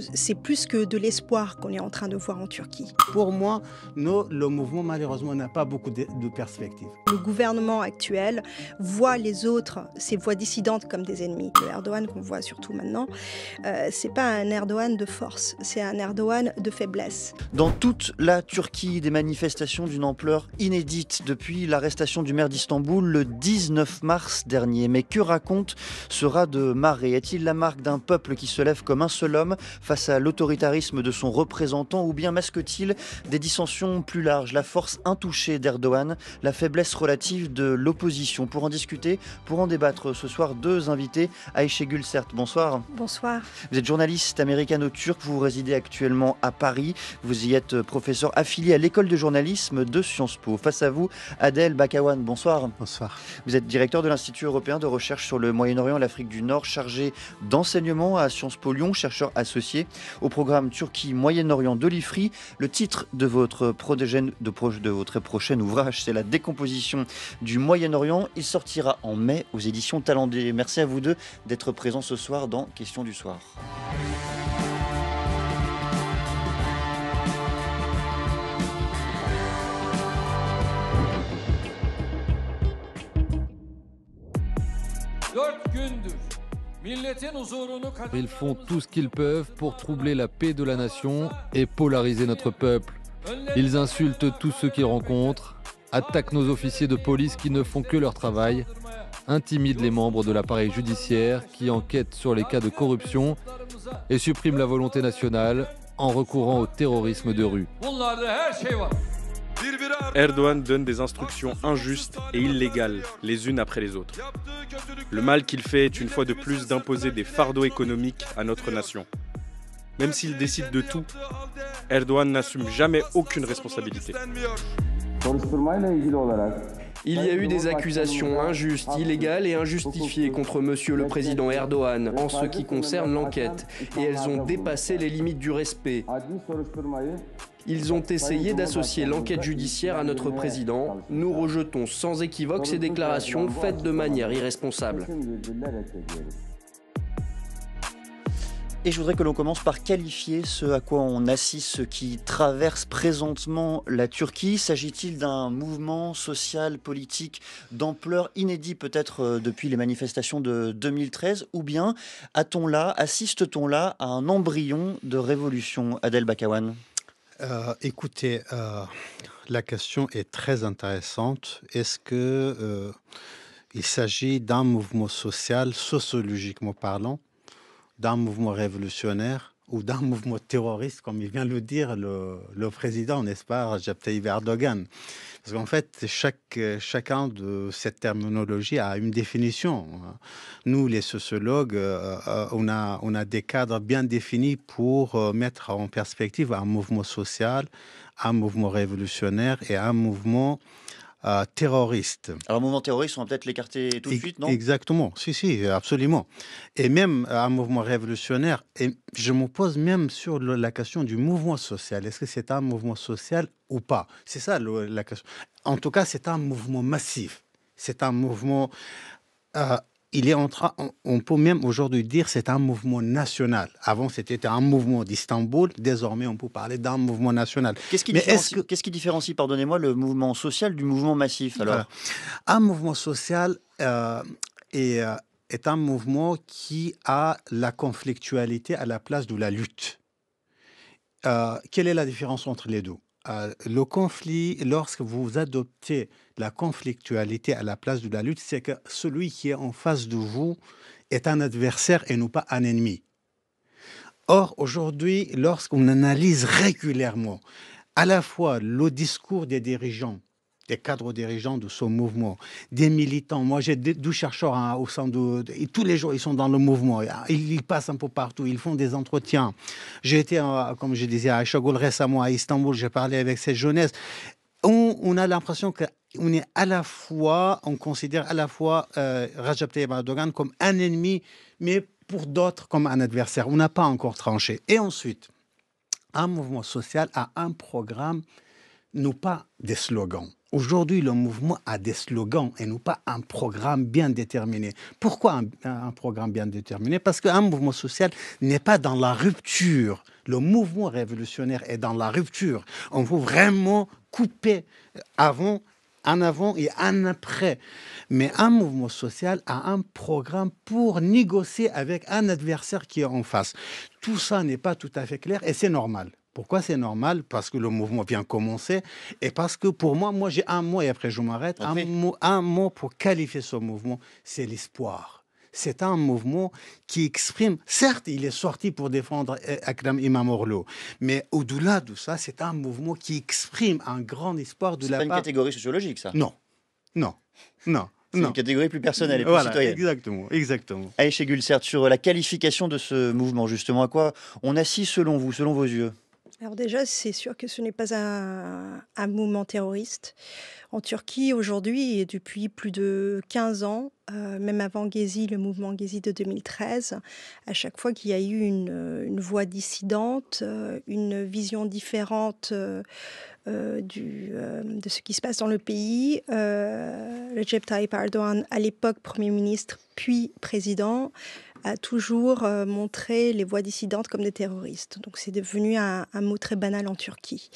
C'est plus que de l'espoir qu'on est en train de voir en Turquie. Pour moi, le mouvement, malheureusement, n'a pas beaucoup de perspectives. Le gouvernement actuel voit les autres, ces voix dissidentes, comme des ennemis. Le Erdogan qu'on voit surtout maintenant, c'est pas un Erdogan de force, c'est un Erdogan de faiblesse. Dans toute la Turquie, des manifestations d'une ampleur inédite depuis l'arrestation du maire d'Istanbul le 19 mars dernier. Mais que raconte ce raz de marée? Est-il la marque d'un peuple qui se lève comme un seul homme face à l'autoritarisme de son représentant, ou bien masque-t-il des dissensions plus larges, la force intouchée d'Erdogan, la faiblesse relative de l'opposition? Pour en discuter, pour en débattre ce soir, deux invités. Ayşe Gülsert, bonsoir. Bonsoir. Vous êtes journaliste américano-turc, vous résidez actuellement à Paris, vous y êtes professeur affilié à l'école de journalisme de Sciences Po. Face à vous, Adel Bakawan, bonsoir. Bonsoir. Vous êtes directeur de l'Institut européen de recherche sur le Moyen-Orient et l'Afrique du Nord, chargé d'enseignement à Sciences Po Lyon, chercheur associé au programme Turquie-Moyen-Orient de l'IFRI. Le titre de votre prochain ouvrage, c'est La décomposition du Moyen-Orient. Il sortira en mai aux éditions Talendet. Merci à vous deux d'être présents ce soir dans Questions du soir. Ils font tout ce qu'ils peuvent pour troubler la paix de la nation et polariser notre peuple. Ils insultent tous ceux qu'ils rencontrent, attaquent nos officiers de police qui ne font que leur travail, intimident les membres de l'appareil judiciaire qui enquêtent sur les cas de corruption et suppriment la volonté nationale en recourant au terrorisme de rue. Erdogan donne des instructions injustes et illégales les unes après les autres. Le mal qu'il fait est une fois de plus d'imposer des fardeaux économiques à notre nation. Même s'il décide de tout, Erdogan n'assume jamais aucune responsabilité. Il y a eu des accusations injustes, illégales et injustifiées contre Monsieur le Président Erdogan en ce qui concerne l'enquête, et elles ont dépassé les limites du respect. Ils ont essayé d'associer l'enquête judiciaire à notre président. Nous rejetons sans équivoque ces déclarations faites de manière irresponsable. Et je voudrais que l'on commence par qualifier ce à quoi on assiste, ce qui traverse présentement la Turquie. S'agit-il d'un mouvement social, politique d'ampleur inédite peut-être depuis les manifestations de 2013, ou bien assiste-t-on là à un embryon de révolution? Adel Bakawan. Écoutez, la question est très intéressante. Est-ce que il s'agit d'un mouvement social, sociologiquement parlant, d'un mouvement révolutionnaire ou d'un mouvement terroriste, comme il vient de le dire le président, n'est-ce pas, Recep Tayyip Erdogan? Parce qu'en fait, chacun de cette terminologie a une définition. Nous, les sociologues, on a des cadres bien définis pour mettre en perspective un mouvement social, un mouvement révolutionnaire et un mouvement terroriste. Alors, mouvement terroriste, on va peut-être l'écarter tout de suite, non? Exactement, si, absolument. Et même un mouvement révolutionnaire, et je me pose même sur la question du mouvement social. Est-ce que c'est un mouvement social ou pas? C'est ça la question. En tout cas, c'est un mouvement massif. C'est un mouvement... on peut même aujourd'hui dire que c'est un mouvement national. Avant, c'était un mouvement d'Istanbul. Désormais, on peut parler d'un mouvement national. Qu'est-ce qui différencie, pardonnez-moi, le mouvement social du mouvement massif alors? Un mouvement social est un mouvement qui a la conflictualité à la place de la lutte. Quelle est la différence entre les deux? Le conflit, lorsque vous adoptez la conflictualité à la place de la lutte, c'est que celui qui est en face de vous est un adversaire et non pas un ennemi. Or, aujourd'hui, lorsqu'on analyse régulièrement à la fois le discours des dirigeants, des cadres dirigeants de ce mouvement, des militants. Moi, j'ai 12 chercheurs au sein et tous les jours, ils sont dans le mouvement. Ils passent un peu partout, ils font des entretiens. J'ai été, comme je disais, à Ayşegül récemment à Istanbul, j'ai parlé avec cette jeunesse. On a l'impression qu'on est on considère à la fois Recep Tayyip Erdogan comme un ennemi, mais pour d'autres comme un adversaire. On n'a pas encore tranché. Et ensuite, un mouvement social a un programme, non pas des slogans. Aujourd'hui, le mouvement a des slogans et non pas un programme bien déterminé. Pourquoi un programme bien déterminé? Parce qu'un mouvement social n'est pas dans la rupture. Le mouvement révolutionnaire est dans la rupture. On veut vraiment couper avant, en avant et en après. Mais un mouvement social a un programme pour négocier avec un adversaire qui est en face. Tout ça n'est pas tout à fait clair et c'est normal. Pourquoi c'est normal? Parce que le mouvement vient commencer et parce que pour moi j'ai un mot et après je m'arrête. Un mot pour qualifier ce mouvement, c'est l'espoir. C'est un mouvement qui exprime, certes, il est sorti pour défendre Akram Imamoglu, mais au-delà de ça, c'est un mouvement qui exprime un grand espoir de la part... C'est pas une catégorie sociologique, ça? Non. C'est une catégorie plus personnelle et plus citoyenne. Exactement. Aïcha Gulsert, sur la qualification de ce mouvement, justement, à quoi on assiste selon vous, selon vos yeux? Alors déjà, c'est sûr que ce n'est pas un mouvement terroriste. En Turquie, aujourd'hui, et depuis plus de 15 ans, même avant Gezi, le mouvement Gezi de 2013, à chaque fois qu'il y a eu une voix dissidente, une vision différente de ce qui se passe dans le pays, Recep Tayyip Erdogan, à l'époque Premier ministre puis président, a toujours montré les voix dissidentes comme des terroristes. Donc c'est devenu un mot très banal en Turquie.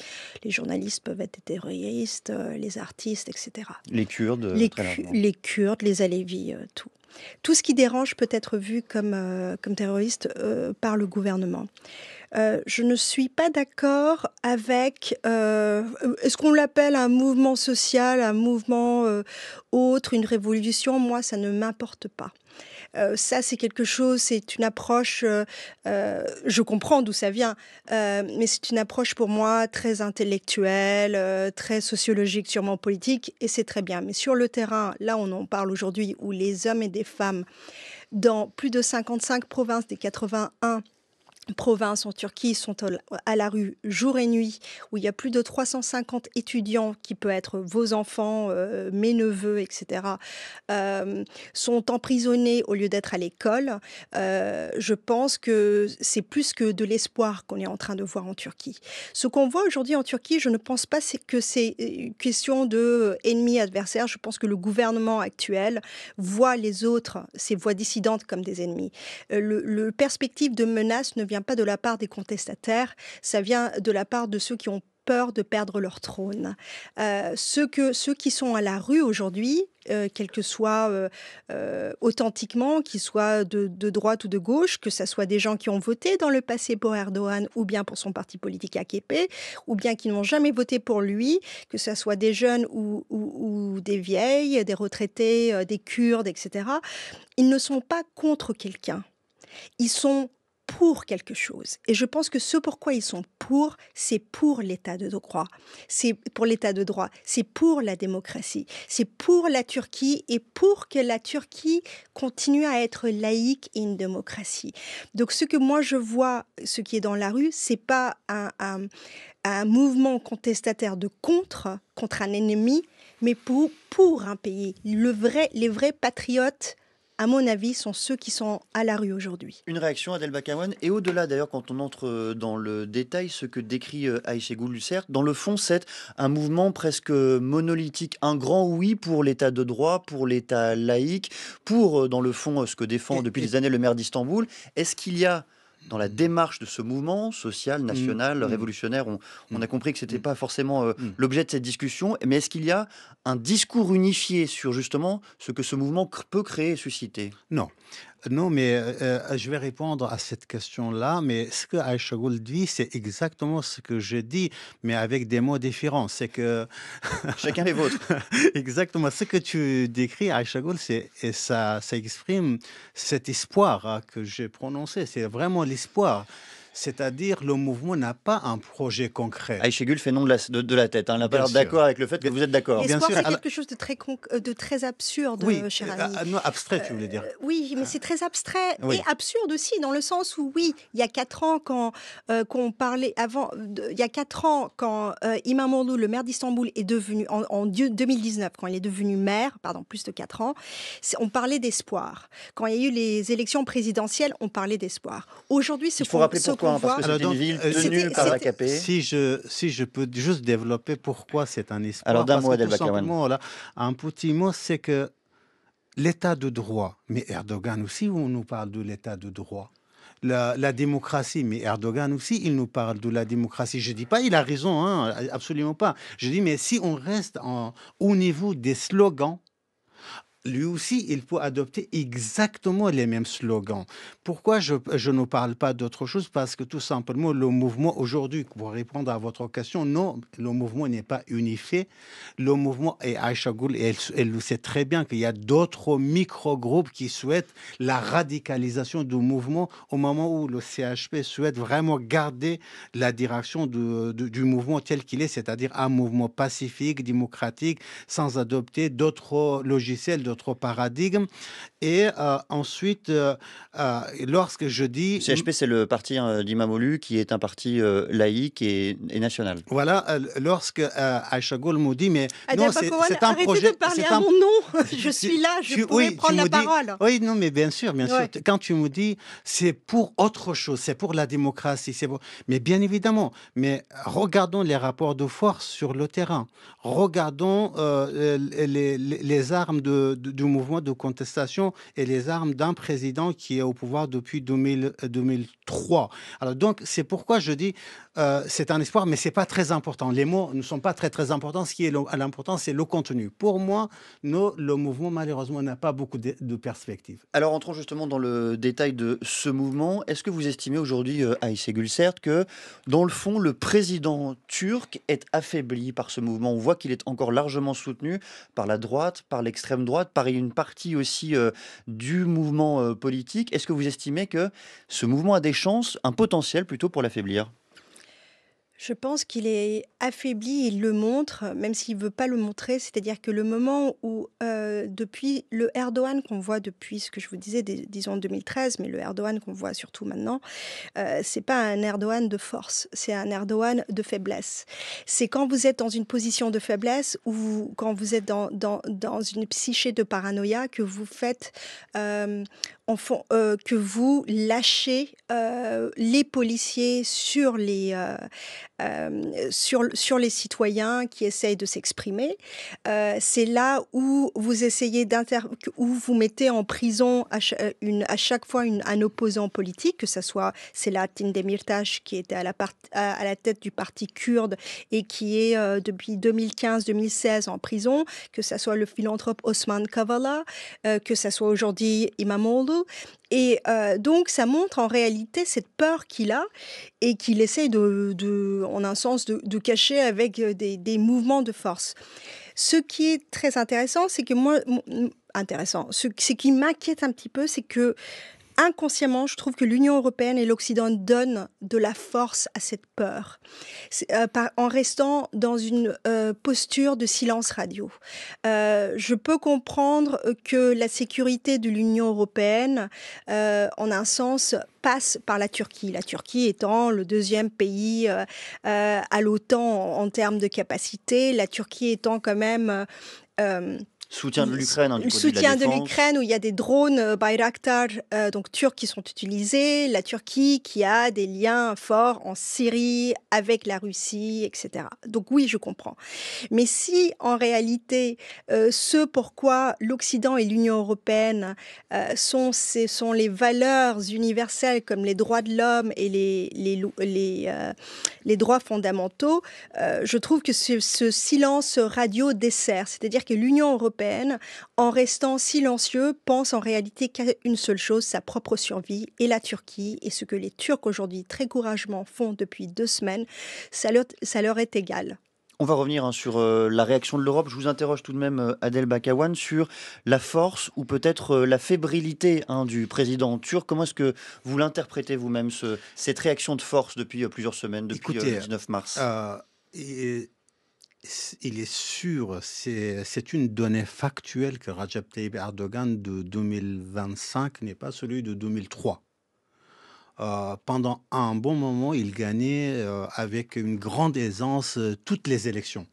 Les journalistes peuvent être des terroristes, les artistes, etc. Les Kurdes, les Kurdes, les Alévis, tout. Tout ce qui dérange peut être vu comme terroriste par le gouvernement. Je ne suis pas d'accord avec... est-ce qu'on l'appelle un mouvement social, un mouvement autre, une révolution? Moi, ça ne m'importe pas. Ça, c'est quelque chose, c'est une approche, je comprends d'où ça vient, mais c'est une approche pour moi très intellectuelle, très sociologique, sûrement politique, et c'est très bien. Mais sur le terrain, là on en parle aujourd'hui, où les hommes et des femmes, dans plus de 55 provinces des 81 provinces en Turquie sont à la rue jour et nuit, où il y a plus de 350 étudiants qui peuvent être vos enfants, mes neveux, etc., sont emprisonnés au lieu d'être à l'école. Je pense que c'est plus que de l'espoir qu'on est en train de voir en Turquie. Ce qu'on voit aujourd'hui en Turquie, je ne pense pas que c'est une question de ennemi-adversaire. Je pense que le gouvernement actuel voit les autres, ces voix dissidentes, comme des ennemis. Le perspective de menace ne vient pas de la part des contestataires, ça vient de la part de ceux qui ont peur de perdre leur trône. Ceux qui sont à la rue aujourd'hui, quels que soient authentiquement, qu'ils soient de droite ou de gauche, que ce soit des gens qui ont voté dans le passé pour Erdogan ou bien pour son parti politique AKP, ou bien qui n'ont jamais voté pour lui, que ce soit des jeunes ou des vieilles, des retraités, des Kurdes, etc. Ils ne sont pas contre quelqu'un. Ils sont pour quelque chose. Et je pense que ce pourquoi ils sont pour, c'est pour l'état de droit. C'est pour l'état de droit. C'est pour la démocratie. C'est pour la Turquie et pour que la Turquie continue à être laïque et une démocratie. Donc ce que moi je vois, ce qui est dans la rue, c'est pas un mouvement contestataire de contre un ennemi, mais pour un pays. Les vrais patriotes, à mon avis, sont ceux qui sont à la rue aujourd'hui. Une réaction, Adel Bakawan, et au-delà d'ailleurs, quand on entre dans le détail, ce que décrit Aïcha Gulsert, dans le fond, c'est un mouvement presque monolithique, un grand oui pour l'état de droit, pour l'état laïque, pour, dans le fond, ce que défend depuis des années le maire d'Istanbul. Est-ce qu'il y a, dans la démarche de ce mouvement social, national, révolutionnaire, on a compris que ce n'était pas forcément l'objet de cette discussion, mais est-ce qu'il y a un discours unifié sur justement ce que ce mouvement peut créer et susciter? Non, mais je vais répondre à cette question-là, mais ce que Aïcha Goul dit, c'est exactement ce que je dis, mais avec des mots différents. C'est que... Chacun les vôtres. Exactement. Ce que tu décris, Aïcha Goul, ça exprime cet espoir que j'ai prononcé. C'est vraiment l'espoir. C'est-à-dire, le mouvement n'a pas un projet concret. Aïcha Goul fait non de la tête. Elle n'a pas l'air d'accord avec le fait que vous êtes d'accord. L'espoir, c'est quelque chose de très absurde, cher ami. Non, abstrait, tu voulais dire. Oui, mais c'est très abstrait et absurde aussi, dans le sens où, il y a 4 ans, qu'on parlait avant, il y a 4 ans, quand Imamoglu, le maire d'Istanbul, est devenu, en 2019, quand il est devenu maire, plus de 4 ans, on parlait d'espoir. Quand il y a eu les élections présidentielles, on parlait d'espoir. Aujourd'hui, il faut rappeler quoi, hein, parce que pouvoir. c'était une ville tenue c'était- par c'était- l'AKP. Si je peux juste développer pourquoi c'est un espoir. Alors, d'un parce mot, que Adel tout Bakawan. simplement, là, un petit mot, c'est que l'état de droit, mais Erdogan aussi, on nous parle de l'état de droit. La démocratie, mais Erdogan aussi, il nous parle de la démocratie. Je dis pas, il a raison, hein, absolument pas. Je dis, mais si on reste au niveau des slogans, lui aussi, il faut adopter exactement les mêmes slogans. Pourquoi je ne parle pas d'autre chose? Parce que tout simplement, le mouvement aujourd'hui, pour répondre à votre question, non, le mouvement n'est pas unifié. Le mouvement, et Aïcha Goul, elle le sait très bien qu'il y a d'autres micro-groupes qui souhaitent la radicalisation du mouvement au moment où le CHP souhaite vraiment garder la direction du mouvement tel qu'il est, c'est-à-dire un mouvement pacifique, démocratique, sans adopter d'autres logiciels, d'autres paradigmes. Et ensuite, lorsque je dis... CHP, c'est le parti d'Imamoglu, qui est un parti laïque et national. Voilà, lorsque Aïcha Goul me dit, mais Adel non, Bakawan, c'est un arrêtez projet... de parler c'est à un- mon nom. Je suis là, je pourrais oui, prendre tu la me dis- parole. Oui, non, mais bien sûr, bien sûr. Ouais. Quand tu me dis, c'est pour autre chose, c'est pour la démocratie, mais bien évidemment, mais regardons les rapports de force sur le terrain. Regardons les armes du mouvement de contestation et les armes d'un président qui est au pouvoir depuis 2003. Alors donc, c'est pourquoi je dis, c'est un espoir, mais c'est pas très important. Les mots ne sont pas très importants. Ce qui est l'important, c'est le contenu. Pour moi, le mouvement, malheureusement, n'a pas beaucoup de perspectives. Alors, entrons justement dans le détail de ce mouvement. Est-ce que vous estimez aujourd'hui, Aïssé Gülsert, que dans le fond, le président turc est affaibli par ce mouvement? On voit qu'il est encore largement soutenu par la droite, par l'extrême droite, par une partie aussi du mouvement politique. Est-ce que vous estimez que ce mouvement a des chances, un potentiel plutôt, pour l'affaiblir? Je pense qu'il est affaibli, il le montre, même s'il ne veut pas le montrer. C'est-à-dire que le moment où, depuis le Erdogan qu'on voit depuis ce que je vous disais, disons 2013, mais le Erdogan qu'on voit surtout maintenant, c'est pas un Erdogan de force, c'est un Erdogan de faiblesse. C'est quand vous êtes dans une position de faiblesse ou quand vous êtes dans une psyché de paranoïa que vous faites, que vous lâchez les policiers sur sur les citoyens qui essayent de s'exprimer. C'est là où vous essayez où vous mettez en prison à chaque fois un opposant politique, que ce soit Selahattin Demirtas qui était à la tête du parti kurde et qui est depuis 2015-2016 en prison, que ce soit le philanthrope Osman Kavala, que ce soit aujourd'hui Imamoglu. Et donc, ça montre en réalité cette peur qu'il a et qu'il essaie en un sens, de cacher avec des mouvements de force. Ce qui est très intéressant, c'est que ce qui m'inquiète un petit peu, c'est que inconsciemment, je trouve que l'Union européenne et l'Occident donnent de la force à cette peur, en restant dans une posture de silence radio. Je peux comprendre que la sécurité de l'Union européenne, en un sens, passe par la Turquie. La Turquie étant le deuxième pays à l'OTAN en termes de capacité, la Turquie étant quand même... Soutien de l'Ukraine, du côté soutien de de la défense. l'Ukraine où il y a des drones Bayraktar donc turcs qui sont utilisés, la Turquie qui a des liens forts en Syrie avec la Russie, etc. Donc oui, je comprends. Mais si en réalité ce pourquoi l'Occident et l'Union européenne sont les valeurs universelles comme les droits de l'homme et les droits fondamentaux, je trouve que ce silence radio dessert, c'est-à-dire que l'Union européenne, en restant silencieux, pense en réalité qu'à une seule chose, sa propre survie, et la Turquie, et ce que les Turcs aujourd'hui très courageusement font depuis 2 semaines, ça leur est égal. On va revenir sur la réaction de l'Europe. Je vous interroge tout de même, Adel Bakawan, sur la force ou peut-être la fébrilité du président turc. Comment est-ce que vous l'interprétez vous-même, cette réaction de force depuis plusieurs semaines, depuis le 19 mars? Il est sûr, c'est une donnée factuelle que Recep Tayyip Erdogan de 2025 n'est pas celui de 2003. Pendant un bon moment, il gagnait avec une grande aisance toutes les élections.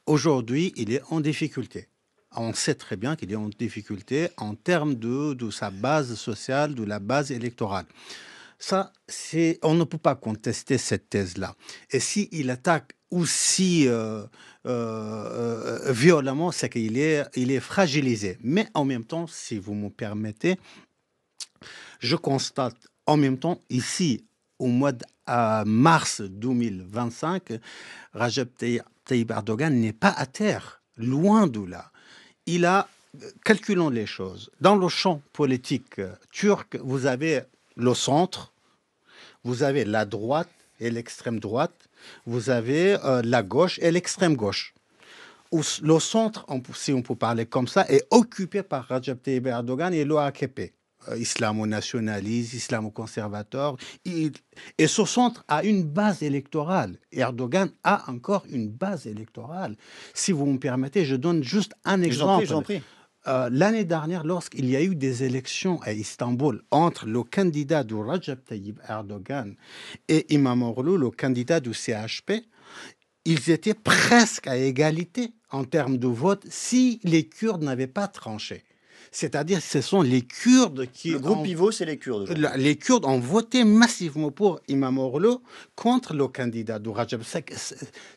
Aujourd'hui, il est en difficulté. On sait très bien qu'il est en difficulté en termes de sa base sociale, de la base électorale. Ça, on ne peut pas contester cette thèse-là. Et s'il attaque aussi violemment, c'est qu'il est fragilisé. Mais en même temps, si vous me permettez, je constate en même temps ici, au mois de mars 2025, Recep Tayyip Erdogan n'est pas à terre, loin de là. Il a, calculons les choses, dans le champ politique turc, vous avez le centre, vous avez la droite et l'extrême droite, vous avez la gauche et l'extrême gauche. Le centre, si on peut parler comme ça, est occupé par Recep Tayyip Erdogan et le AKP. Islamo-nationaliste, islamo-conservateur. Et ce centre a une base électorale. Erdogan a encore une base électorale. Si vous me permettez, je donne juste un exemple. J'en prie. L'année dernière, lorsqu'il y a eu des élections à Istanbul entre le candidat de Recep Tayyip Erdogan et İmamoğlu, le candidat du CHP, ils étaient presque à égalité en termes de vote si les Kurdes n'avaient pas tranché. C'est-à-dire, ce sont les Kurdes qui... Le groupe pivot, c'est les Kurdes. Les Kurdes ont voté massivement pour İmamoğlu contre le candidat de Recep.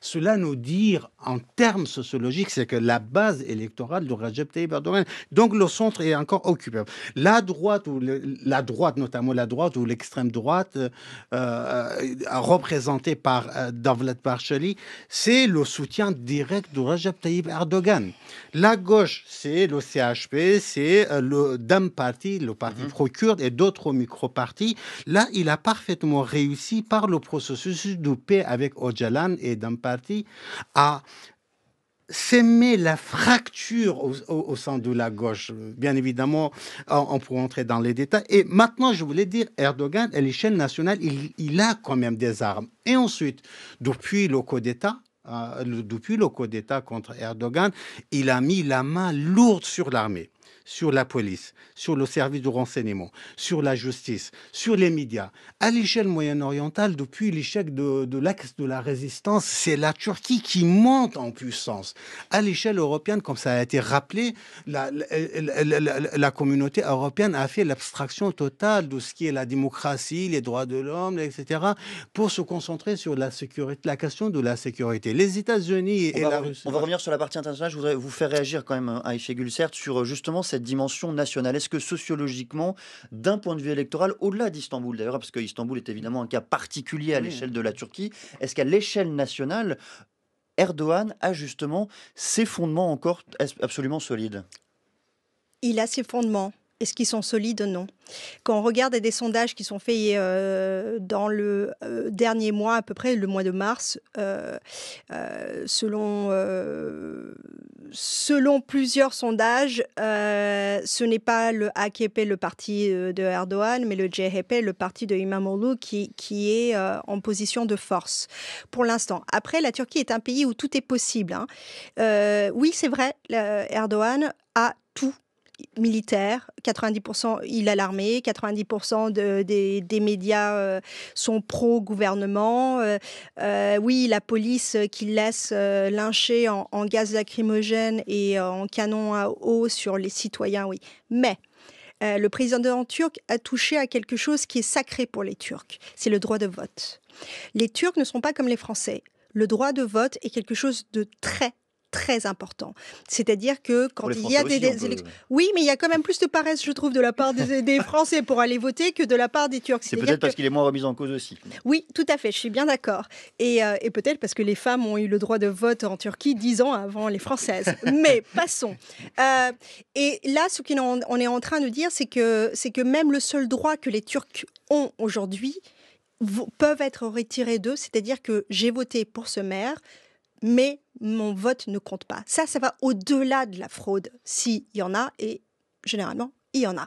Cela nous dit, en termes sociologiques, c'est que la base électorale de Recep Tayyip Erdogan, donc le centre est encore occupé. La droite, notamment la droite ou l'extrême droite, représentée par Devlet Bahçeli, c'est le soutien direct de Recep Tayyip Erdogan. La gauche, c'est le CHP, c'est le DEM Parti, le parti pro-kurde et d'autres micro-partis. Là, il a parfaitement réussi par le processus de paix avec Öcalan et DEM Parti à s'aimer la fracture au sein de la gauche. Bien évidemment, on pourrait entrer dans les détails. Et maintenant, je voulais dire, Erdogan, à l'échelle nationale, il a quand même des armes. Et ensuite, depuis le coup d'État contre Erdogan, il a mis la main lourde sur l'armée, sur la police, sur le service de renseignement, sur la justice, sur les médias. À l'échelle moyen-orientale, depuis l'échec de l'axe de la résistance, c'est la Turquie qui monte en puissance. À l'échelle européenne, comme ça a été rappelé, la communauté européenne a fait l'abstraction totale de ce qui est la démocratie, les droits de l'homme, etc., pour se concentrer sur la sécurité, la question de la sécurité. Les États-Unis et la Russie... On va revenir sur la partie internationale. Je voudrais vous faire réagir quand même, Ayşe Gülsert, sur justement cette dimension nationale. Est-ce que sociologiquement, d'un point de vue électoral, au-delà d'Istanbul d'ailleurs, parce que Istanbul est évidemment un cas particulier à l'échelle de la Turquie, est-ce qu'à l'échelle nationale, Erdogan a justement ses fondements encore absolument solides? Il a ses fondements. Est-ce qu'ils sont solides? Non. Quand on regarde des sondages qui sont faits dans le dernier mois, à peu près le mois de mars, selon plusieurs sondages, ce n'est pas le AKP, le parti de Erdogan, mais le CHP, le parti de İmamoğlu, qui est en position de force pour l'instant. Après, la Turquie est un pays où tout est possible. Oui, c'est vrai, Erdogan a tout. Militaire, 90%, il a l'armée, 90% des médias sont pro-gouvernement. Oui, la police qui laisse lyncher en gaz lacrymogène et en canon à eau sur les citoyens, oui. Mais le président turc a touché à quelque chose qui est sacré pour les Turcs, c'est le droit de vote. Les Turcs ne sont pas comme les Français. Le droit de vote est quelque chose de très important. C'est-à-dire que quand il y a des élections... Oui, mais il y a quand même plus de paresse, je trouve, de la part des Français pour aller voter que de la part des Turcs. C'est peut-être parce qu'il est moins remis en cause aussi. Oui, tout à fait, je suis bien d'accord. Et peut-être parce que les femmes ont eu le droit de vote en Turquie 10 ans avant les Françaises. Mais passons. Et là, ce qu'on est en train de dire, c'est que même le seul droit que les Turcs ont aujourd'hui peuvent être retirés d'eux. C'est-à-dire que j'ai voté pour ce maire, mais mon vote ne compte pas. Ça va au-delà de la fraude, s'il y en a, et généralement, il y en a.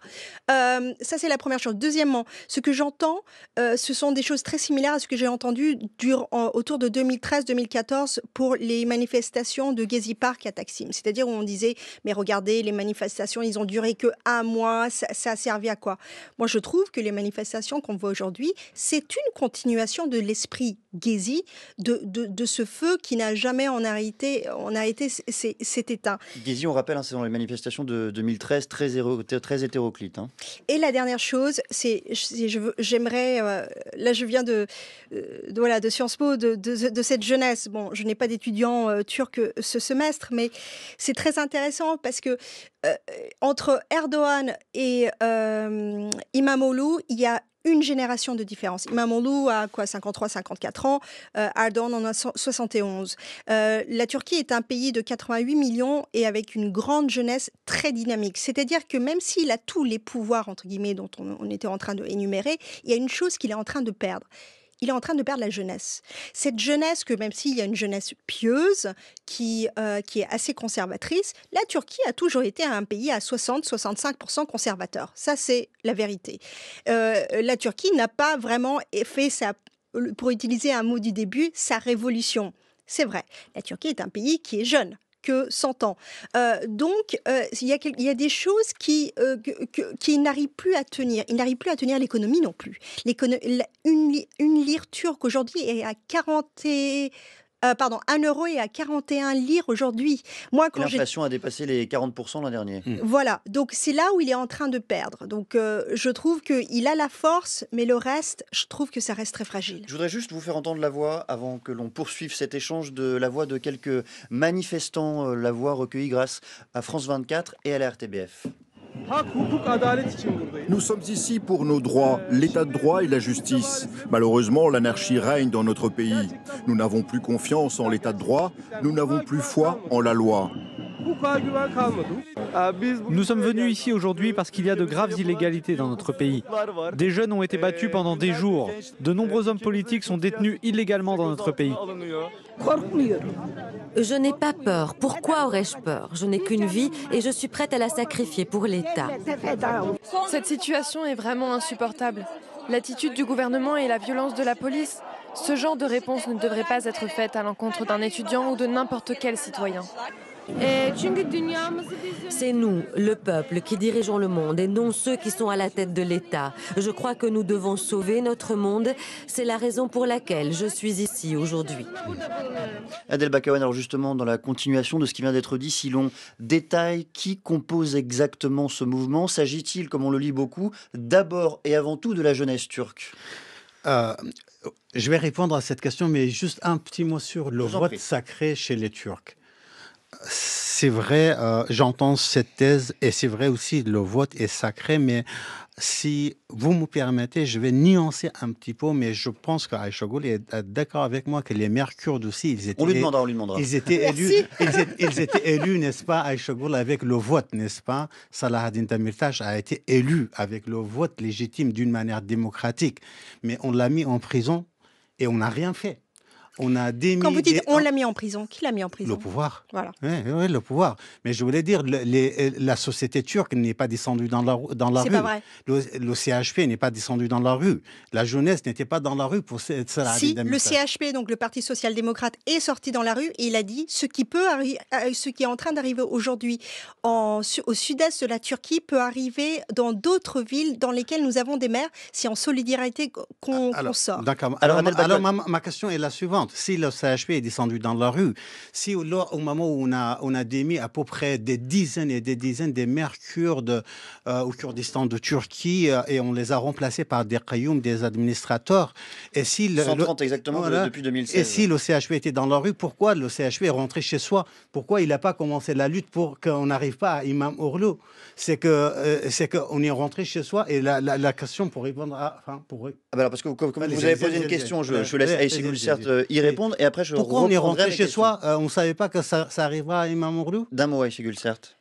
Ça, c'est la première chose. Deuxièmement, ce que j'entends, ce sont des choses très similaires à ce que j'ai entendu autour de 2013-2014 pour les manifestations de Gezi Park à Taksim. C'est-à-dire où on disait, mais regardez, les manifestations, ils ont duré que 1 mois, ça a servi à quoi? Moi, je trouve que les manifestations qu'on voit aujourd'hui, c'est une continuation de l'esprit Gezi, de ce feu qui n'a jamais en arrêté s'est éteint. Gezi, on rappelle, c'est dans les manifestations de 2013, très très hétéroclite. Et la dernière chose, j'aimerais, là je viens de Sciences Po, de cette jeunesse. Bon, je n'ai pas d'étudiants turcs ce semestre, mais c'est très intéressant parce que entre Erdogan et İmamoğlu, il y a une génération de différence. İmamoğlu a 53, 54 ans, Erdogan en a 71. La Turquie est un pays de 88 millions et avec une grande jeunesse très dynamique. C'est-à-dire que même s'il a tous les pouvoirs, entre guillemets, dont on était en train d'énumérer, il y a une chose qu'il est en train de perdre. Il est en train de perdre la jeunesse. Cette jeunesse, que même s'il y a une jeunesse pieuse, qui est assez conservatrice, la Turquie a toujours été un pays à 60-65% conservateur. Ça, c'est la vérité. La Turquie n'a pas vraiment fait, pour utiliser un mot du début, sa révolution. C'est vrai, la Turquie est un pays qui est jeune, que 100 ans. Donc, il y a des choses qui n'arrivent plus à tenir. Ils n'arrivent plus à tenir l'économie non plus. Une lire turque aujourd'hui est à 1 euro est à 41 lire aujourd'hui. L'inflation a dépassé les 40% l'an dernier. Voilà, donc c'est là où il est en train de perdre. Donc je trouve qu'il a la force, mais le reste, je trouve que ça reste très fragile. Je voudrais juste vous faire entendre la voix, avant que l'on poursuive cet échange, de la voix de quelques manifestants, la voix recueillie grâce à France 24 et à la RTBF. Nous sommes ici pour nos droits, l'état de droit et la justice. Malheureusement, l'anarchie règne dans notre pays. Nous n'avons plus confiance en l'état de droit, nous n'avons plus foi en la loi. Nous sommes venus ici aujourd'hui parce qu'il y a de graves illégalités dans notre pays. Des jeunes ont été battus pendant des jours. De nombreux hommes politiques sont détenus illégalement dans notre pays. Je n'ai pas peur. Pourquoi aurais-je peur? Je n'ai qu'une vie et je suis prête à la sacrifier pour l'État. Cette situation est vraiment insupportable. L'attitude du gouvernement et la violence de la police, ce genre de réponse ne devrait pas être faite à l'encontre d'un étudiant ou de n'importe quel citoyen. C'est nous, le peuple, qui dirigeons le monde et non ceux qui sont à la tête de l'État. Je crois que nous devons sauver notre monde. C'est la raison pour laquelle je suis ici aujourd'hui. Adel Bakawan, alors justement, dans la continuation de ce qui vient d'être dit, si l'on détaille qui compose exactement ce mouvement, s'agit-il, comme on le lit beaucoup, d'abord et avant tout de la jeunesse turque? Je vais répondre à cette question, mais juste un petit mot sur le vote sacré chez les Turcs. C'est vrai, j'entends cette thèse et c'est vrai aussi, le vote est sacré, mais si vous me permettez, je vais nuancer un petit peu, mais je pense qu'Ayşegül est d'accord avec moi que les maires kurdes aussi, ils étaient... On lui demandera. Ils étaient élus, ils étaient élus, n'est-ce pas, Ayşegül, avec le vote, n'est-ce pas? Selahattin Demirtas a été élu avec le vote légitime d'une manière démocratique, mais on l'a mis en prison et on n'a rien fait. Quand vous dites on l'a mis en prison, qui l'a mis en prison? Le pouvoir. Voilà. Oui, le pouvoir. Mais je voulais dire, la société turque n'est pas descendue dans la rue. C'est pas vrai. Le CHP n'est pas descendu dans la rue. La jeunesse n'était pas dans la rue pour ça. Si, le CHP, donc le Parti social-démocrate, est sorti dans la rue et il a dit ce qui est en train d'arriver aujourd'hui au sud-est de la Turquie peut arriver dans d'autres villes dans lesquelles nous avons des maires. C'est en solidarité qu'on sort. D'accord. Alors ma question est la suivante. Si le CHP est descendu dans la rue, si au moment où on a démis à peu près des dizaines et des dizaines de maires kurdes au Kurdistan de Turquie et on les a remplacés par des qayoum, des administrateurs, et si 130 exactement depuis 2016. Et si le CHP était dans la rue, pourquoi le CHP est rentré chez soi? Pourquoi il n'a pas commencé la lutte pour qu'on n'arrive pas à İmamoğlu? C'est qu'on est rentré chez soi et la question pour répondre à... alors parce que comme vous avez posé une question, je laisse Ayşegül certes y répondre et après je pourquoi on est rentré chez soi? On ne savait pas que ça arrivera à İmamoğlu? D'un mot, Ayşegül certes.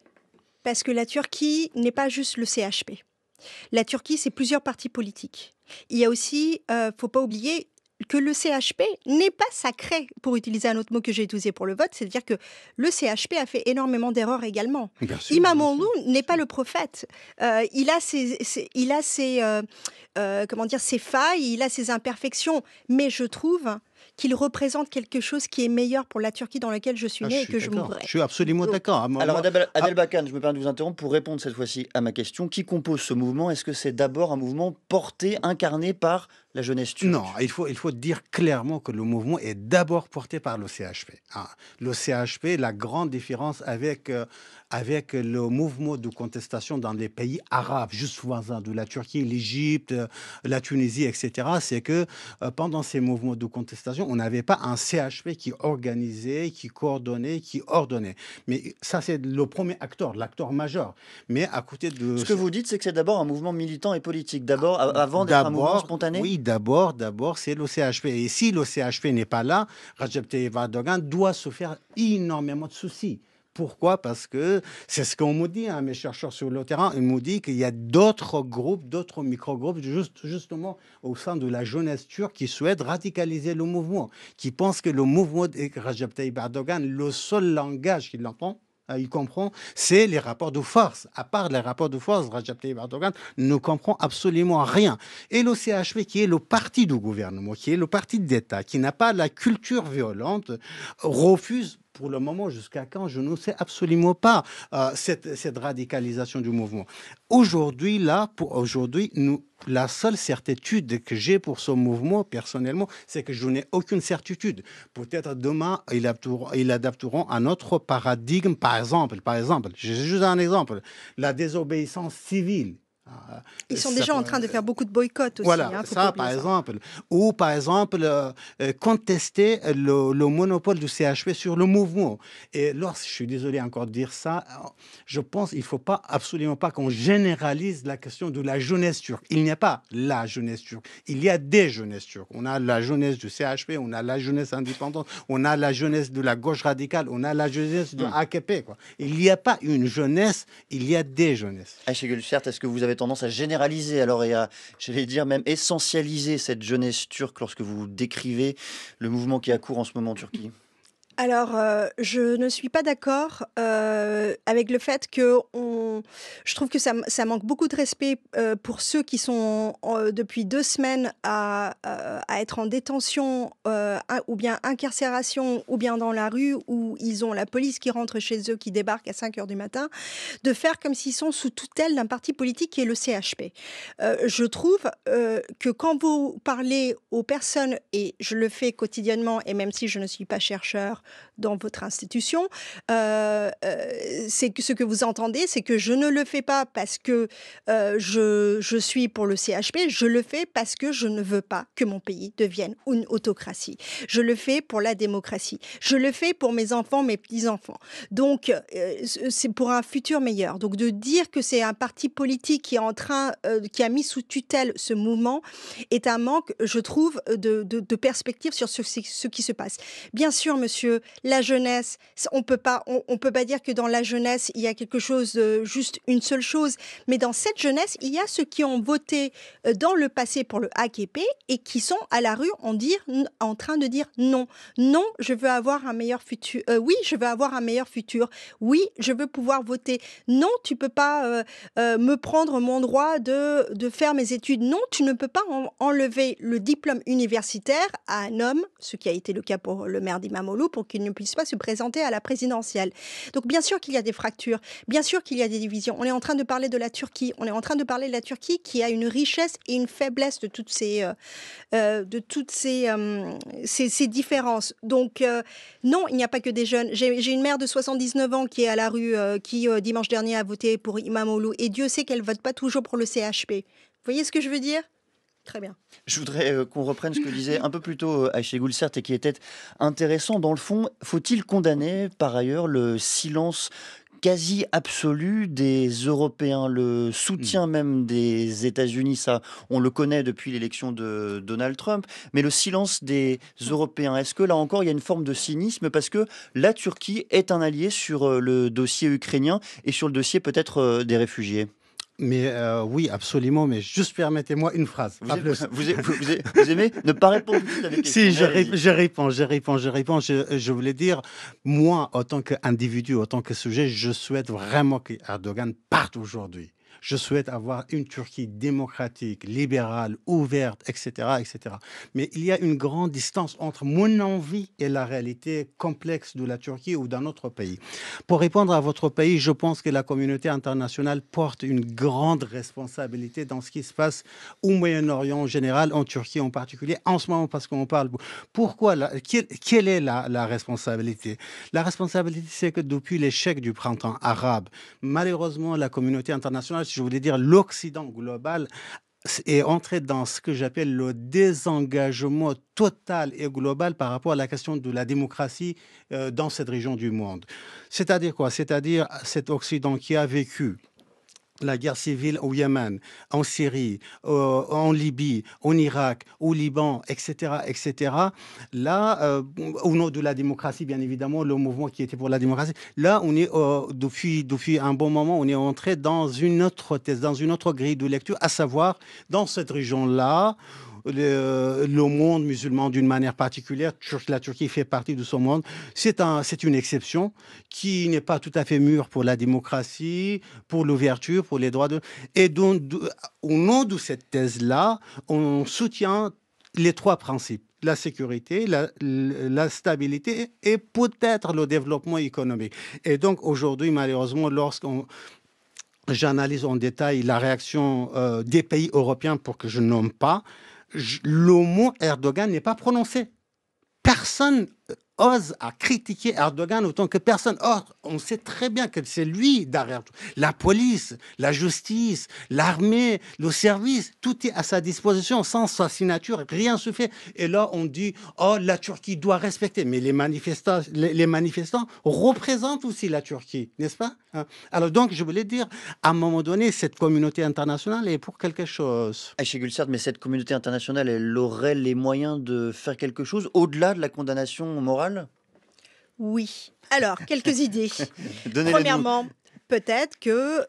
Parce que la Turquie n'est pas juste le CHP. La Turquie, c'est plusieurs partis politiques. Il y a aussi, faut pas oublier, que le CHP n'est pas sacré, pour utiliser un autre mot que j'ai utilisé pour le vote, c'est-à-dire que le CHP a fait énormément d'erreurs également. İmamoğlu n'est pas le prophète. Il a ses failles, il a ses imperfections, mais je trouve qu'il représente quelque chose qui est meilleur pour la Turquie dans laquelle je suis née et que je mourrai. Je suis absolument d'accord. Alors Adel Bakan, je me permets de vous interrompre pour répondre cette fois-ci à ma question. Qui compose ce mouvement? Est-ce que c'est d'abord un mouvement porté, incarné par la jeunesse turque? Non, il faut dire clairement que le mouvement est d'abord porté par le CHP. Le CHP, la grande différence avec le mouvement de contestation dans les pays arabes, juste voisins de la Turquie, l'Égypte, la Tunisie, etc., c'est que pendant ces mouvements de contestation, on n'avait pas un CHP qui organisait, qui coordonnait, qui ordonnait. Mais ça, c'est le premier acteur, l'acteur majeur. Mais à côté de... Ce que vous dites, c'est que c'est d'abord un mouvement militant et politique, d'abord, avant d'être un mouvement spontané? Oui, d'abord, c'est le CHP. Et si le CHP n'est pas là, Recep Tayyip Erdogan doit se faire énormément de soucis. Pourquoi? Parce que c'est ce qu'on me dit, mes chercheurs sur le terrain, ils me disent qu'il y a d'autres groupes, d'autres micro-groupes, justement au sein de la jeunesse turque qui souhaitent radicaliser le mouvement, qui pensent que le mouvement de Recep Tayyip Erdogan, le seul langage qu'il entend, il comprend, c'est les rapports de force. À part les rapports de force, Recep Tayyip Erdogan ne comprend absolument rien. Et le CHP, qui est le parti du gouvernement, qui est le parti d'État, qui n'a pas la culture violente, refuse pour le moment, jusqu'à quand, je ne sais absolument pas cette radicalisation du mouvement. Aujourd'hui, la seule certitude que j'ai pour ce mouvement, personnellement, c'est que je n'ai aucune certitude. Peut-être demain, ils adapteront un autre paradigme. Par exemple, j'ai juste un exemple, la désobéissance civile. Ils sont déjà en train de faire beaucoup de boycotts aussi. Voilà, ça par exemple. Ou par exemple, contester le monopole du CHP sur le mouvement. Et je suis désolé encore de dire ça, je pense qu'il ne faut absolument pas qu'on généralise la question de la jeunesse turque. Il n'y a pas la jeunesse turque, il y a des jeunesses turques. On a la jeunesse du CHP, on a la jeunesse indépendante, on a la jeunesse de la gauche radicale, on a la jeunesse de AKP. Quoi. Il n'y a pas une jeunesse, il y a des jeunesses. Ayşegül Sert, est-ce que vous avez tendance à généraliser alors et à, j'allais dire même essentialiser cette jeunesse turque lorsque vous décrivez le mouvement qui a cours en ce moment en Turquie? Alors, je ne suis pas d'accord avec le fait que je trouve que ça manque beaucoup de respect pour ceux qui sont depuis 2 semaines à être en détention ou bien incarcération ou bien dans la rue où ils ont la police qui rentre chez eux, qui débarque à 5h du matin, de faire comme s'ils sont sous tutelle d'un parti politique qui est le CHP. Je trouve que quand vous parlez aux personnes, et je le fais quotidiennement, et même si je ne suis pas chercheur dans votre institution, c'est que ce que vous entendez, c'est que je ne le fais pas parce que je suis pour le CHP, je le fais parce que je ne veux pas que mon pays devienne une autocratie. Je le fais pour la démocratie. Je le fais pour mes enfants, mes petits-enfants. Donc, c'est pour un futur meilleur. Donc, de dire que c'est un parti politique qui a mis sous tutelle ce mouvement est un manque, je trouve, de perspective sur ce qui se passe. Bien sûr, monsieur, la jeunesse, on peut pas dire que dans la jeunesse, il y a quelque chose, juste une seule chose. Mais dans cette jeunesse, il y a ceux qui ont voté dans le passé pour le AKP et qui sont à la rue en train de dire non. Non, je veux avoir un meilleur futur. Oui, je veux avoir un meilleur futur. Oui, je veux pouvoir voter. Non, tu peux pas me prendre mon droit de faire mes études. Non, tu ne peux pas enlever le diplôme universitaire à un homme, ce qui a été le cas pour le maire d'Imamoglu, pour qu'il ne puisse pas se présenter à la présidentielle. Donc bien sûr qu'il y a des fractures, bien sûr qu'il y a des divisions. On est en train de parler de la Turquie, qui a une richesse et une faiblesse de toutes ces différences. Donc non, il n'y a pas que des jeunes. J'ai une mère de 79 ans qui est à la rue, qui dimanche dernier a voté pour Imamoglu, et Dieu sait qu'elle ne vote pas toujours pour le CHP. Vous voyez ce que je veux dire ? Très bien. Je voudrais qu'on reprenne ce que disait un peu plus tôt Ayşegül Sert et qui était intéressant. Dans le fond, faut-il condamner par ailleurs le silence quasi absolu des Européens, le soutien même des États-Unis, ça on le connaît depuis l'élection de Donald Trump, mais le silence des Européens, est-ce que là encore il y a une forme de cynisme parce que la Turquie est un allié sur le dossier ukrainien et sur le dossier peut-être des réfugiés? Mais oui, absolument. Mais juste permettez-moi une phrase. Vous aimez ne pas répondre tout de suite à des questions? Si, je réponds. Je voulais dire, moi, en tant qu'individu, en tant que sujet, je souhaite vraiment qu'Erdogan parte aujourd'hui. Je souhaite avoir une Turquie démocratique, libérale, ouverte, etc., etc. Mais il y a une grande distance entre mon envie et la réalité complexe de la Turquie ou d'un autre pays. Pour répondre à votre pays, je pense que la communauté internationale porte une grande responsabilité dans ce qui se passe au Moyen-Orient en général, en Turquie en particulier, en ce moment parce qu'on parle. Pourquoi quelle est la responsabilité? La responsabilité, c'est que depuis l'échec du printemps arabe, malheureusement, la communauté internationale, je voulais dire l'Occident global, est entré dans ce que j'appelle le désengagement total et global par rapport à la question de la démocratie dans cette région du monde. C'est-à-dire quoi? C'est-à-dire cet Occident qui a vécu la guerre civile au Yémen, en Syrie, en Libye, en Irak, au Liban, etc., etc. Là, au nom de la démocratie, bien évidemment, le mouvement qui était pour la démocratie. Là, on est depuis un bon moment, on est entré dans une autre thèse, dans une autre grille de lecture, à savoir dans cette région-là. Le monde musulman d'une manière particulière, la Turquie fait partie de ce monde. C'est une exception qui n'est pas tout à fait mûre pour la démocratie, pour l'ouverture, pour les droits de... Et donc, au nom de cette thèse-là, on soutient les trois principes: la sécurité, la stabilité et peut-être le développement économique. Et donc, aujourd'hui, malheureusement, j'analyse en détail la réaction des pays européens, pour que je nomme pas, le mot Erdogan n'est pas prononcé. Personne ose à critiquer Erdogan autant que personne. Or, on sait très bien que c'est lui derrière tout. La police, la justice, l'armée, le service, tout est à sa disposition. Sans sa signature, rien se fait. Et là, on dit, oh, la Turquie doit respecter. Mais les manifestants représentent aussi la Turquie, n'est-ce pas? Alors donc, je voulais dire, à un moment donné, cette communauté internationale est pour quelque chose. Ayşe Gülsert, mais cette communauté internationale, elle aurait les moyens de faire quelque chose au-delà de la condamnation morale? Oui. Alors, quelques idées. Donnez-les-nous. Premièrement, peut-être que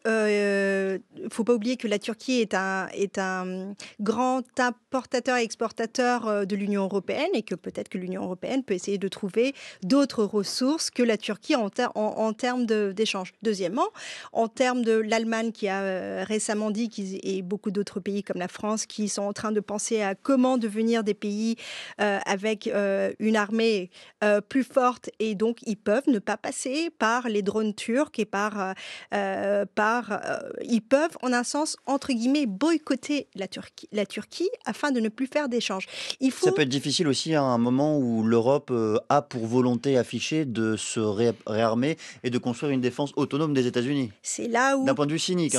faut pas oublier que la Turquie est un grand importateur et exportateur de l'Union européenne, et que peut-être que l'Union européenne peut essayer de trouver d'autres ressources que la Turquie en termes d'échange. Deuxièmement, en termes de l'Allemagne qui a récemment dit et beaucoup d'autres pays comme la France qui sont en train de penser à comment devenir des pays avec une armée plus forte, et donc ils peuvent ne pas passer par les drones turcs et ils peuvent, en un sens, entre guillemets, boycotter la Turquie afin de ne plus faire d'échanges. Ça peut être difficile aussi à un moment où l'Europe a pour volonté affichée de se réarmer et de construire une défense autonome des États-Unis. C'est là où... D'un point de vue cynique,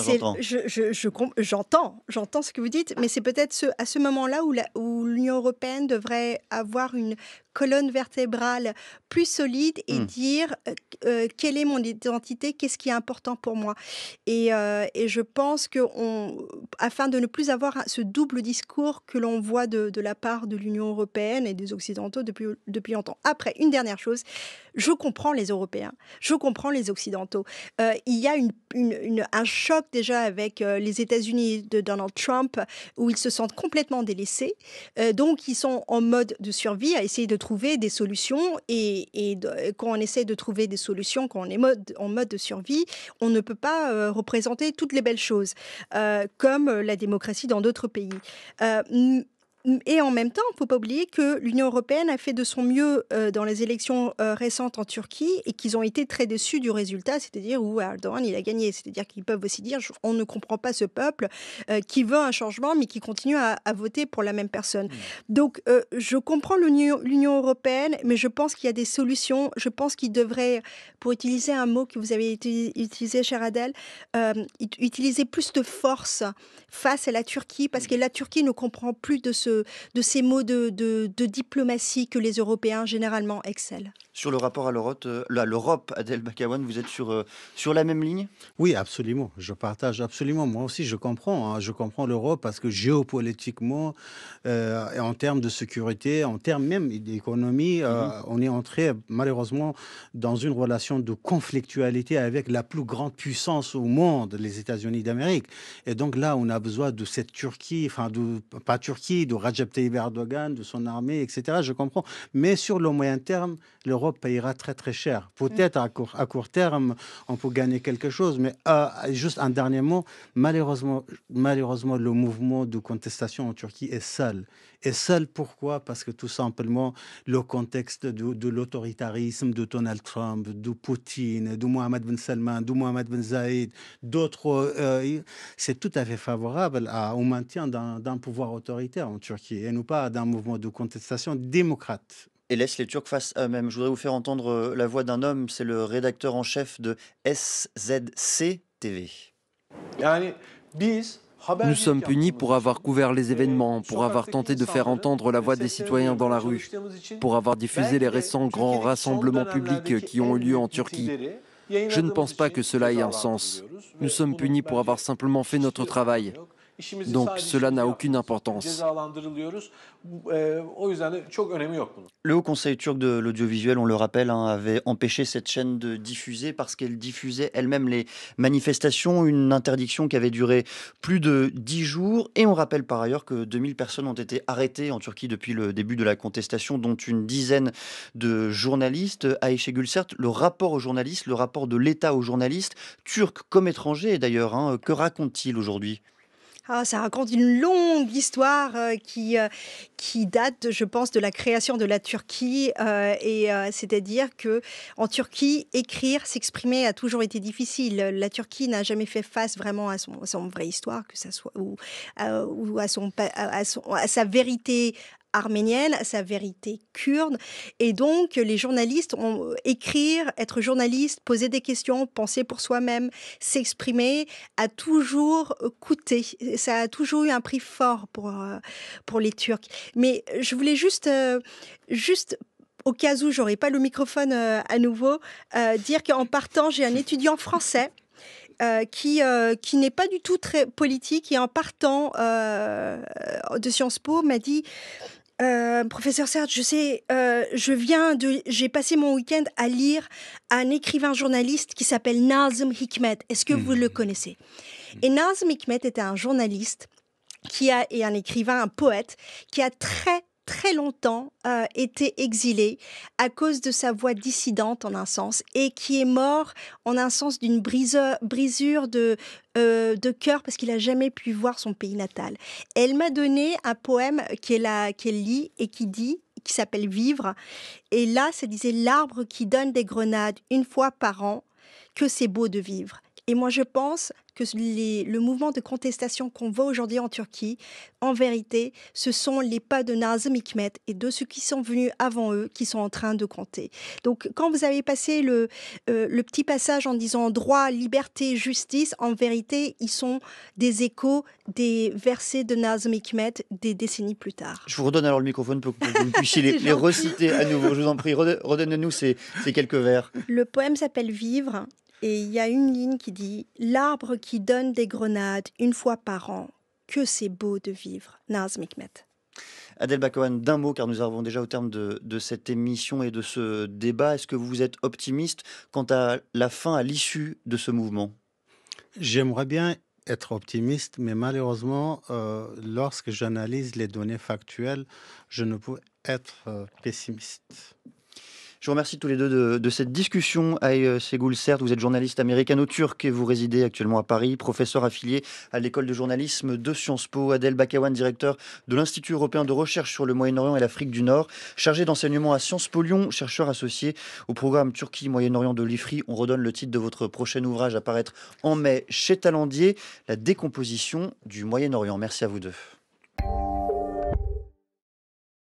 j'entends. J'entends ce que vous dites, mais c'est peut-être à ce moment-là où l'Union européenne devrait avoir une colonne vertébrale plus solide et dire quelle est mon identité, qu'est-ce qui est important pour moi. Et je pense que afin de ne plus avoir ce double discours que l'on voit de la part de l'Union européenne et des Occidentaux depuis longtemps. Après, une dernière chose, je comprends les Européens, je comprends les Occidentaux. Il y a un choc déjà avec les États-Unis de Donald Trump, où ils se sentent complètement délaissés. Donc, ils sont en mode de survie, à essayer de trouver des solutions. Et quand on essaie de trouver des solutions, quand on est en mode de survie, on ne peut pas représenter toutes les belles choses, comme la démocratie dans d'autres pays. Et en même temps, il ne faut pas oublier que l'Union européenne a fait de son mieux dans les élections récentes en Turquie, et qu'ils ont été très déçus du résultat, c'est-à-dire où Erdogan il a gagné. C'est-à-dire qu'ils peuvent aussi dire on ne comprend pas ce peuple qui veut un changement mais qui continue à voter pour la même personne. Donc je comprends l'Union européenne, mais je pense qu'il y a des solutions. Je pense qu'il devrait, pour utiliser un mot que vous avez utilisé, cher Adel, utiliser plus de force face à la Turquie, parce que la Turquie ne comprend plus de ces mots de diplomatie que les Européens généralement excellent. Sur le rapport à l'Europe, Adel Bakawan, vous êtes sur la même ligne? Oui, absolument. Je partage absolument. Moi aussi, je comprends. Je comprends l'Europe parce que géopolitiquement, et en termes de sécurité, en termes même d'économie, on est entré malheureusement dans une relation de conflictualité avec la plus grande puissance au monde, les États-Unis d'Amérique. Et donc là, on a besoin de cette Turquie, pas Turquie, de Recep Tayyip Erdogan, de son armée, etc. Je comprends. Mais sur le moyen terme, l'Europe l'Europe payera très très cher. Peut-être à court terme, on peut gagner quelque chose, mais juste un dernier mot, malheureusement, le mouvement de contestation en Turquie est seul. Et seul pourquoi? Parce que tout simplement, le contexte de l'autoritarisme de Donald Trump, de Poutine, de Mohamed Ben Salman, de Mohamed Ben Zayed, d'autres, c'est tout à fait favorable au maintien d'un pouvoir autoritaire en Turquie et non pas d'un mouvement de contestation démocrate. Et laisse les Turcs face à eux-mêmes. Je voudrais vous faire entendre la voix d'un homme, c'est le rédacteur en chef de SZC TV. Nous sommes punis pour avoir couvert les événements, pour avoir tenté de faire entendre la voix des citoyens dans la rue, pour avoir diffusé les récents grands rassemblements publics qui ont eu lieu en Turquie. Je ne pense pas que cela ait un sens. Nous sommes punis pour avoir simplement fait notre travail. Donc cela n'a aucune importance. Le Haut Conseil turc de l'audiovisuel, on le rappelle, avait empêché cette chaîne de diffuser parce qu'elle diffusait elle-même les manifestations, une interdiction qui avait duré plus de 10 jours. Et on rappelle par ailleurs que 2000 personnes ont été arrêtées en Turquie depuis le début de la contestation, dont une dizaine de journalistes. Ayşe Gülsert, le rapport aux journalistes, le rapport de l'État aux journalistes, turcs comme étrangers d'ailleurs, que raconte-t-il aujourd'hui ? Ça raconte une longue histoire qui date, je pense, de la création de la Turquie. C'est-à-dire que en Turquie, écrire, s'exprimer a toujours été difficile. La Turquie n'a jamais fait face vraiment à son vraie histoire, que ça soit ou à sa vérité arménienne, à sa vérité kurde. Et donc, les journalistes ont écrire, être journaliste, poser des questions, penser pour soi-même, s'exprimer, a toujours coûté. Ça a toujours eu un prix fort pour les Turcs. Mais je voulais juste au cas où j'aurais pas le microphone à nouveau, dire qu'en partant, j'ai un étudiant français qui n'est pas du tout très politique et en partant de Sciences Po m'a dit professeur Serge, je sais, j'ai passé mon week-end à lire un écrivain journaliste qui s'appelle Nazım Hikmet. Est-ce que vous le connaissez? Et Nazım Hikmet était un journaliste et un écrivain, un poète, qui a très longtemps été exilé à cause de sa voix dissidente en un sens et qui est mort en un sens d'une brisure de cœur parce qu'il n'a jamais pu voir son pays natal. Elle m'a donné un poème qu'elle lit et qui s'appelle Vivre. Et là, ça disait l'arbre qui donne des grenades une fois par an, que c'est beau de vivre. Et moi, je pense que le mouvement de contestation qu'on voit aujourd'hui en Turquie, en vérité, ce sont les pas de Nazım Hikmet et de ceux qui sont venus avant eux qui sont en train de compter. Donc, quand vous avez passé le petit passage en disant droit, liberté, justice, en vérité, ils sont des échos des versets de Nazım Hikmet des décennies plus tard. Je vous redonne alors le microphone pour que vous puissiez les reciter à nouveau. Je vous en prie, redonnez-nous ces quelques vers. Le poème s'appelle Vivre. Et il y a une ligne qui dit « L'arbre qui donne des grenades une fois par an, que c'est beau de vivre ». Nazım Hikmet. Adel Bakawan, d'un mot, car nous arrivons déjà au terme de cette émission et de ce débat. Est-ce que vous êtes optimiste quant à la fin, à l'issue de ce mouvement? J'aimerais bien être optimiste, mais malheureusement, lorsque j'analyse les données factuelles, je ne peux être pessimiste. Je vous remercie tous les deux de cette discussion. Ayşe Gülsert, vous êtes journaliste américano-turc et vous résidez actuellement à Paris, professeur affilié à l'école de journalisme de Sciences Po. Adel Bakawan, directeur de l'Institut européen de recherche sur le Moyen-Orient et l'Afrique du Nord, chargé d'enseignement à Sciences Po Lyon, chercheur associé au programme Turquie-Moyen-Orient de l'IFRI. On redonne le titre de votre prochain ouvrage à paraître en mai chez Talandier, La décomposition du Moyen-Orient. Merci à vous deux.